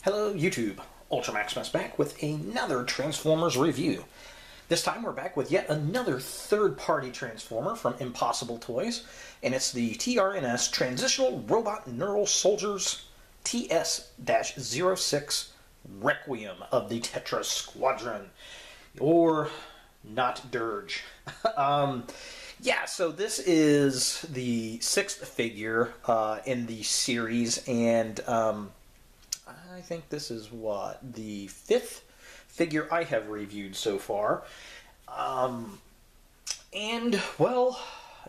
Hello YouTube, UltraMaximus back with another Transformers review. This time we're back with yet another third-party Transformer from Impossible Toys, and it's the TRNS Transitional Robot Neural Soldiers TS-06 Requiem of the Tetra Squadron, or not Dirge. Yeah, so this is the 6th figure in the series, and I think this is the 5th figure I have reviewed so far. And, well,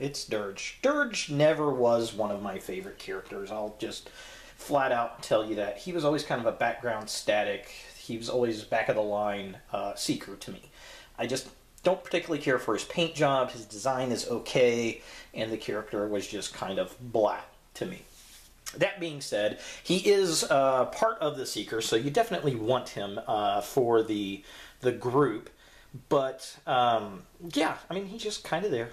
it's Dirge. Dirge never was one of my favorite characters. I'll just flat out tell you that. He was always kind of a background static. He was always back-of-the-line seeker to me. I just don't particularly care for his paint job. His design is okay, and the character was just kind of blah to me. That being said, he is part of the Seekers, so you definitely want him for the group. But, yeah, I mean, he's just kind of there.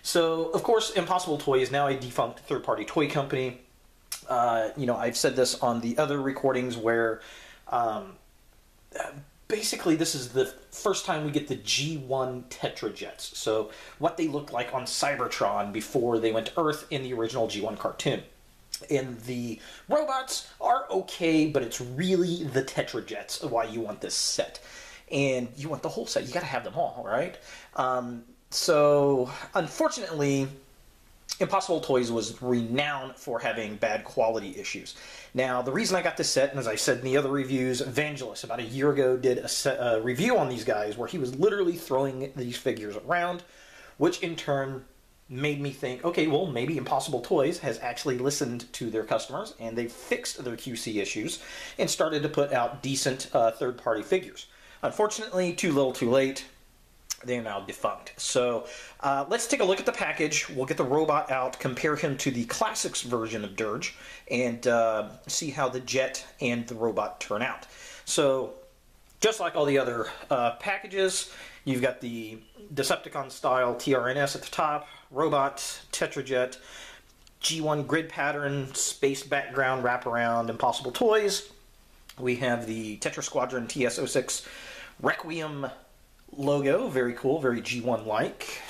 So, of course, Impossible Toys is now a defunct third-party toy company. You know, I've said this on the other recordings where basically this is the first time we get the G1 Tetra Jets. So, what they looked like on Cybertron before they went to Earth in the original G1 cartoon. And the robots are okay, but it's really the Tetra Jets why you want this set. And you want the whole set. You got to have them all, right? So, unfortunately, Impossible Toys was renowned for having bad quality issues. Now, the reason I got this set, and as I said in the other reviews, Vangelis, about a year ago, did a review on these guys where he was literally throwing these figures around, which in turn made me think, okay, well, maybe Impossible Toys has actually listened to their customers, and they fixed their QC issues, and started to put out decent third-party figures. Unfortunately, too little too late, they're now defunct. So, let's take a look at the package. We'll get the robot out, compare him to the Classics version of Dirge, and see how the jet and the robot turn out. So, just like all the other packages, you've got the Decepticon-style TRNS at the top, robot, Tetrajet, G1 grid pattern, space background wraparound, Impossible Toys. We have the Tetra Squadron TS-06 Requiem logo, very cool, very G1-like.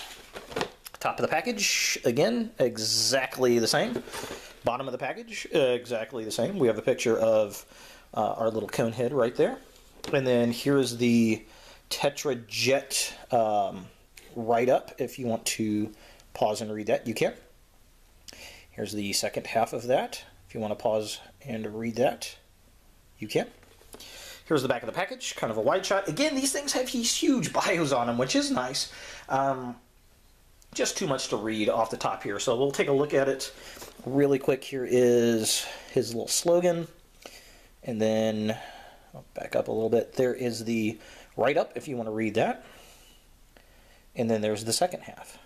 Top of the package, again, exactly the same. Bottom of the package, exactly the same. We have a picture of our little cone head right there. And then here's the Tetra Jet write-up. If you want to pause and read that, you can. Here's the second half of that. If you want to pause and read that, you can. Here's the back of the package, kind of a wide shot. Again, these things have these huge bios on them, which is nice. Just too much to read off the top here, so we'll take a look at it really quick. Here is his little slogan, and then I'll back up a little bit. There is the write-up, if you want to read that. And then there's the second half.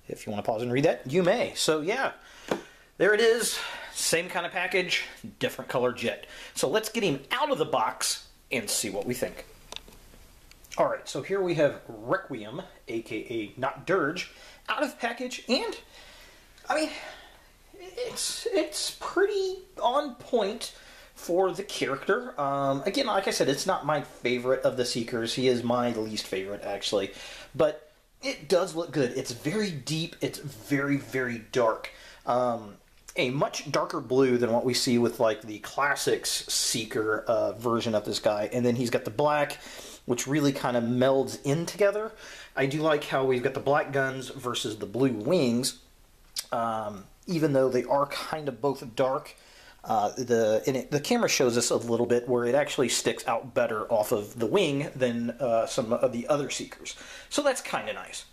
If you want to pause and read that, you may. So, yeah, there it is. Same kind of package, different color jet. So let's get him out of the box and see what we think. Alright, so here we have Requiem, aka not Dirge, out of package, and, I mean, it's pretty on point for the character. Again, like I said, it's not my favorite of the Seekers. He is my least favorite, actually. But it does look good. It's very deep. It's very, very dark. A much darker blue than what we see with, like, the Classics Seeker version of this guy. And then he's got the black, which really kind of melds in together. I do like how we've got the black guns versus the blue wings. Even though they are kind of both dark, the camera shows us a little bit where it actually sticks out better off of the wing than some of the other Seekers. So that's kind of nice.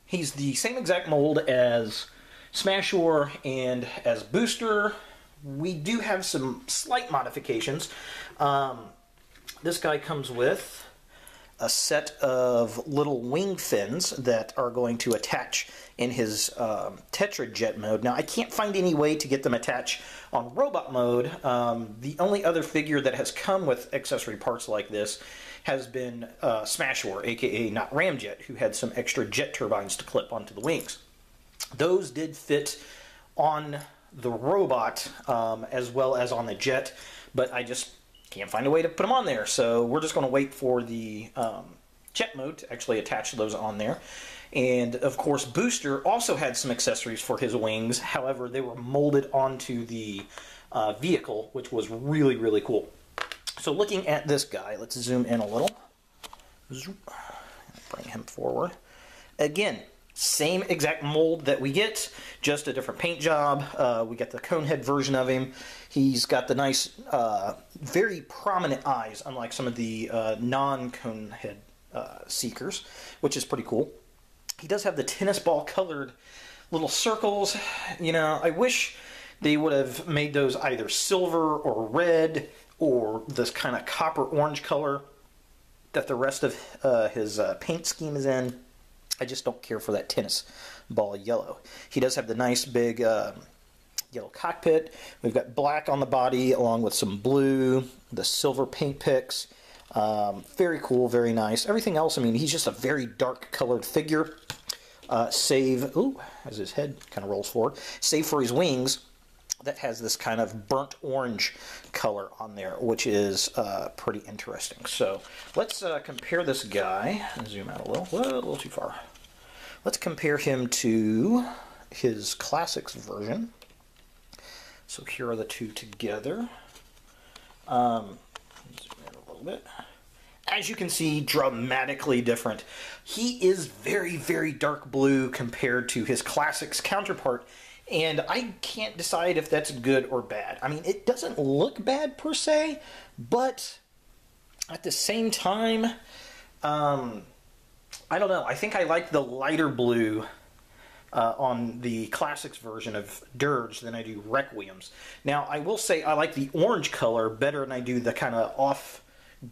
He's the same exact mold as Smashor and as Booster, we do have some slight modifications. This guy comes with a set of little wing fins that are going to attach in his Tetra Jet mode. Now, I can't find any way to get them attached on robot mode. The only other figure that has come with accessory parts like this has been Smashore, aka Not Ramjet, who had some extra jet turbines to clip onto the wings. Those did fit on the robot as well as on the jet, but I just can't find a way to put them on there. So we're just going to wait for the jet mode to actually attach those on there. And of course, Booster also had some accessories for his wings. However, they were molded onto the vehicle, which was really, really cool. So looking at this guy, let's zoom in a little. Bring him forward. Again, same exact mold that we get, just a different paint job. We got the conehead version of him. He's got the nice, very prominent eyes, unlike some of the non-conehead Seekers, which is pretty cool. He does have the tennis ball colored little circles. You know, I wish they would have made those either silver or red or this kind of copper orange color that the rest of his paint scheme is in. I just don't care for that tennis ball yellow. He does have the nice big yellow cockpit. We've got black on the body along with some blue, the silver paint picks. Very cool, very nice. Everything else, I mean, he's just a very dark colored figure. Save, ooh, as his head kind of rolls forward, save for his wings that has this kind of burnt orange color on there, which is pretty interesting. So let's compare this guy. Zoom out a little. Whoa, a little too far. Let's compare him to his Classics version. So here are the two together. Zoom in a little bit. As you can see, dramatically different. He is very, very dark blue compared to his Classics counterpart, and I can't decide if that's good or bad. I mean, it doesn't look bad per se, but at the same time, I don't know. I think I like the lighter blue on the Classics version of Dirge than I do Requiem's. Now, I will say I like the orange color better than I do the kind of off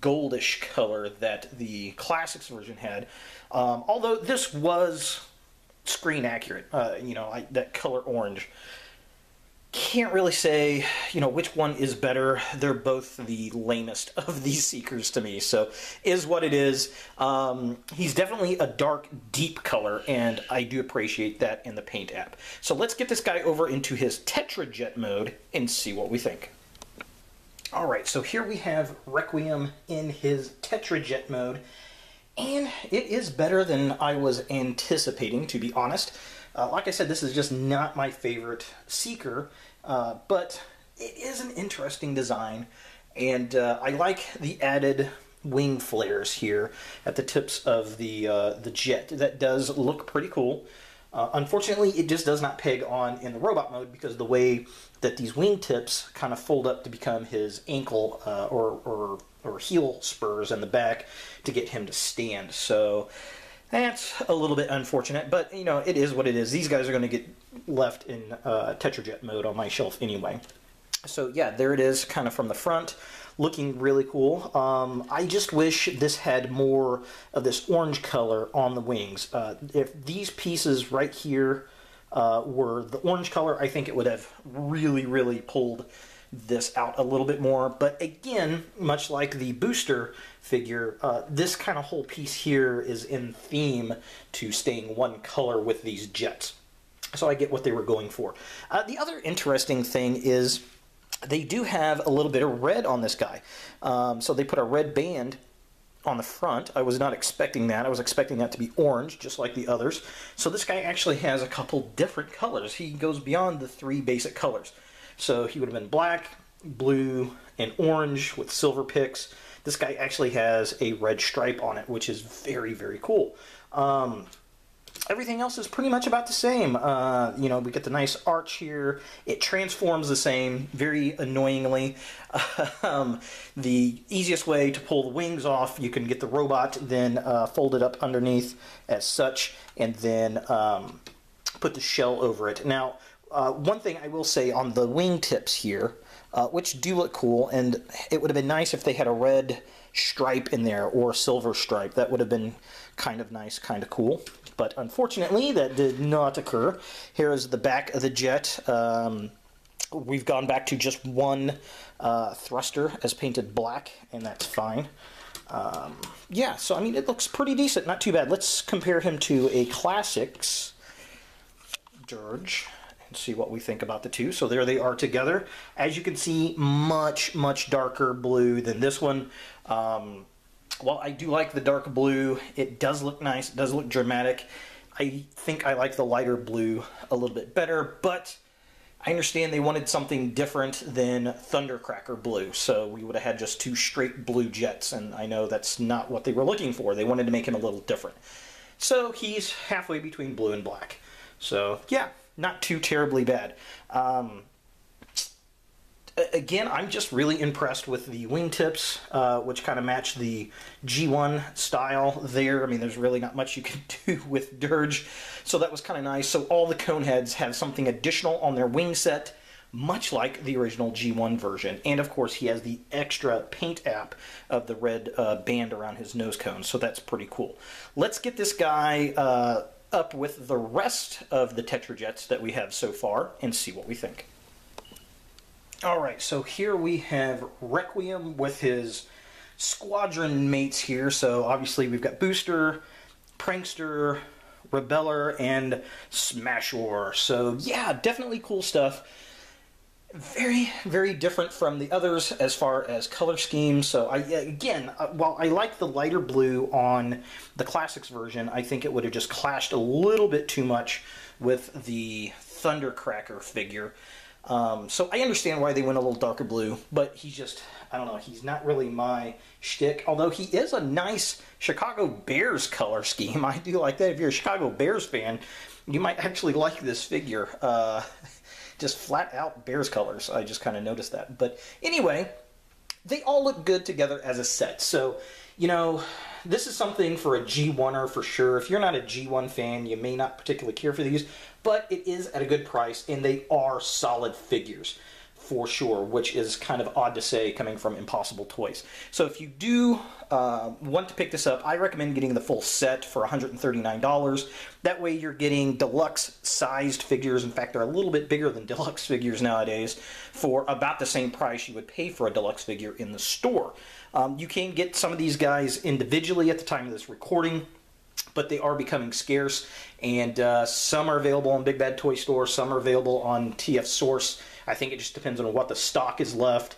goldish color that the Classics version had. Although this was screen accurate, you know, that color orange. Can't really say, you know, which one is better. They're both the lamest of these Seekers to me, so is what it is. He's definitely a dark, deep color, and I do appreciate that in the paint app. So let's get this guy over into his Tetra Jet mode and see what we think. Alright, so here we have Requiem in his Tetra Jet mode, and it is better than I was anticipating, to be honest. Like I said, this is just not my favorite Seeker, but it is an interesting design, and I like the added wing flares here at the tips of the jet. That does look pretty cool. Unfortunately, it just does not peg on in the robot mode because of the way that these wing tips kind of fold up to become his ankle or heel spurs in the back to get him to stand. So that's a little bit unfortunate, but you know, it is what it is. These guys are going to get left in Tetra Jet mode on my shelf anyway. So yeah, there it is, kind of from the front, looking really cool. I just wish this had more of this orange color on the wings. If these pieces right here were the orange color, I think it would have really, really pulled this out a little bit more. But again, much like the Booster figure, this kind of whole piece here is in theme to staying one color with these jets. So I get what they were going for. The other interesting thing is they do have a little bit of red on this guy. So they put a red band on the front. I was not expecting that. I was expecting that to be orange, just like the others. So this guy actually has a couple different colors. He goes beyond the three basic colors. So he would have been black, blue, and orange with silver picks. This guy actually has a red stripe on it, which is very, very cool. Everything else is pretty much about the same. You know, we get the nice arch here. It transforms the same, very annoyingly. The easiest way to pull the wings off, you can get the robot, then fold it up underneath as such, and then put the shell over it. Now, One thing I will say on the wingtips here, which do look cool, and it would have been nice if they had a red stripe in there or a silver stripe. That would have been kind of nice, kind of cool. But unfortunately, that did not occur. Here is the back of the jet. We've gone back to just one thruster as painted black, and that's fine. Yeah, so I mean, it looks pretty decent, not too bad. Let's compare him to a Classics Dirge and see what we think about the two. So there they are together. As you can see, much, much darker blue than this one. While I do like the dark blue, it does look nice, it does look dramatic. I think I like the lighter blue a little bit better, but I understand they wanted something different than Thundercracker blue, so we would have had just two straight blue jets, and I know that's not what they were looking for. They wanted to make him a little different. So he's halfway between blue and black. So yeah, not too terribly bad. Again, I'm just really impressed with the wingtips, which kind of match the G1 style there. I mean, there's really not much you can do with Dirge, so that was kind of nice. So all the cone heads have something additional on their wing set, much like the original G1 version. And of course, he has the extra paint app of the red band around his nose cone, so that's pretty cool. Let's get this guy up with the rest of the Tetra Jets that we have so far and see what we think. Alright, so here we have Requiem with his squadron mates here. So obviously we've got Booster, Prankster, Rebeller, and Smashor. So yeah, definitely cool stuff. Very, very different from the others as far as color scheme. So again, while I like the lighter blue on the Classics version, I think it would have just clashed a little bit too much with the Thundercracker figure. So I understand why they went a little darker blue, but he's just, I don't know, he's not really my shtick, although he is a nice Chicago Bears color scheme. I do like that. If you're a Chicago Bears fan, you might actually like this figure. Just flat out Bears colors. I just kind of noticed that. But anyway, they all look good together as a set. So, you know, this is something for a G1er for sure. If you're not a G1 fan, you may not particularly care for these, but it is at a good price, and they are solid figures for sure, which is kind of odd to say coming from Impossible Toys. So if you do want to pick this up, I recommend getting the full set for $139. That way you're getting deluxe-sized figures. In fact, they're a little bit bigger than deluxe figures nowadays for about the same price you would pay for a deluxe figure in the store. You can get some of these guys individually at the time of this recording, but they are becoming scarce, and some are available on Big Bad Toy Store, some are available on TF Source. I think it just depends on what the stock is left.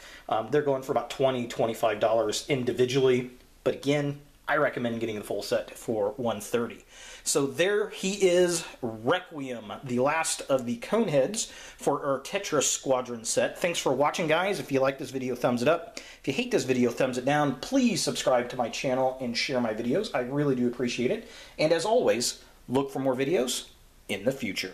They're going for about $20, $25 individually, but again, I recommend getting the full set for $130. So there he is, Requiem, the last of the Coneheads for our Tetra Squadron set. Thanks for watching, guys. If you like this video, thumbs it up. If you hate this video, thumbs it down. Please subscribe to my channel and share my videos. I really do appreciate it. And as always, look for more videos in the future.